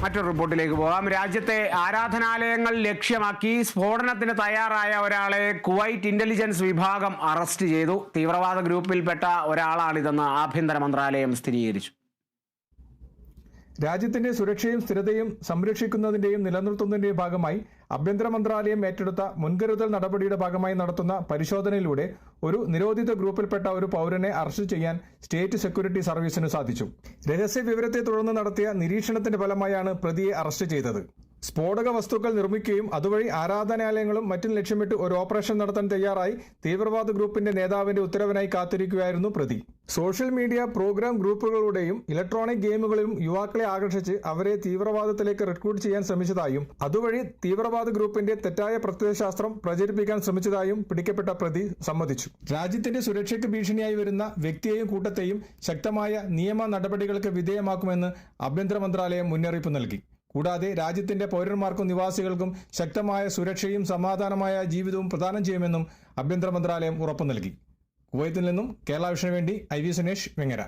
മറ്റൊരു റിപ്പോർട്ടിലേക്ക് പോകാം. രാജ്യത്തെ ആരാധനാലയങ്ങൾ ലക്ഷ്യമാക്കി സ്ഫോടനത്തിന് തയ്യാറായ ഒരാളെ കുവൈറ്റ് ഇന്റലിജൻസ് വിഭാഗം അറസ്റ്റ് ചെയ്തു. തീവ്രവാദ ഗ്രൂപ്പിൽപ്പെട്ട ഒരാളാണിതെന്ന് ആഭ്യന്തര മന്ത്രാലയം സ്ഥിരീകരിച്ചു. രാജ്യത്തിന്റെ സുരക്ഷയും സ്ഥിരതയും സംരക്ഷിക്കുന്നതിന്റെയും നിലനിർത്തുന്നതിന്റെയും ഭാഗമായി ആഭ്യന്തര മന്ത്രാലയം ഏറ്റെടുത്ത മുൻകരുതൽ നടപടിയുടെ ഭാഗമായി നടത്തുന്ന പരിശോധനയിലൂടെ ഒരു നിരോധിത ഗ്രൂപ്പിൽപ്പെട്ട ഒരു പൗരനെ അറസ്റ്റ് ചെയ്യാൻ സ്റ്റേറ്റ് സെക്യൂരിറ്റി സർവീസിന് സാധിച്ചു. രഹസ്യ വിവരത്തെ തുടർന്ന് നടത്തിയ നിരീക്ഷണത്തിന്റെ ഫലമായാണ് പ്രതിയെ അറസ്റ്റ് ചെയ്തത്. സ്ഫോടക വസ്തുക്കൾ നിർമ്മിക്കുകയും അതുവഴി ആരാധനാലയങ്ങളും മറ്റും ലക്ഷ്യമിട്ട് ഒരു ഓപ്പറേഷൻ നടത്താൻ തയ്യാറായി തീവ്രവാദ ഗ്രൂപ്പിന്റെ നേതാവിന്റെ ഉത്തരവിനായി കാത്തിരിക്കുകയായിരുന്നു പ്രതി. സോഷ്യൽ മീഡിയ പ്രോഗ്രാം ഗ്രൂപ്പുകളുടെയും ഇലക്ട്രോണിക് ഗെയിമുകളിലും യുവാക്കളെ ആകർഷിച്ച് അവരെ തീവ്രവാദത്തിലേക്ക് റിക്രൂട്ട് ചെയ്യാൻ ശ്രമിച്ചതായും അതുവഴി തീവ്രവാദ ഗ്രൂപ്പിന്റെ തെറ്റായ പ്രത്യയശാസ്ത്രം പ്രചരിപ്പിക്കാൻ ശ്രമിച്ചതായും പിടിക്കപ്പെട്ട പ്രതി സമ്മതിച്ചു. രാജ്യത്തിന്റെ സുരക്ഷയ്ക്ക് ഭീഷണിയായി വരുന്ന വ്യക്തിയെയും കൂട്ടത്തെയും ശക്തമായ നിയമ നടപടികൾക്ക് വിധേയമാക്കുമെന്ന് ആഭ്യന്തര മന്ത്രാലയം മുന്നറിയിപ്പ് നൽകി. കൂടാതെ രാജ്യത്തിന്റെ പൗരന്മാർക്കും നിവാസികൾക്കും ശക്തമായ സുരക്ഷയും സമാധാനമായ ജീവിതവും പ്രദാനം ചെയ്യുമെന്നും ആഭ്യന്തര മന്ത്രാലയം ഉറപ്പു നൽകി. കുവൈത്തിൽ നിന്നും കേരള വിഷന് വേണ്ടി IV സുനേഷ്, വെങ്ങര.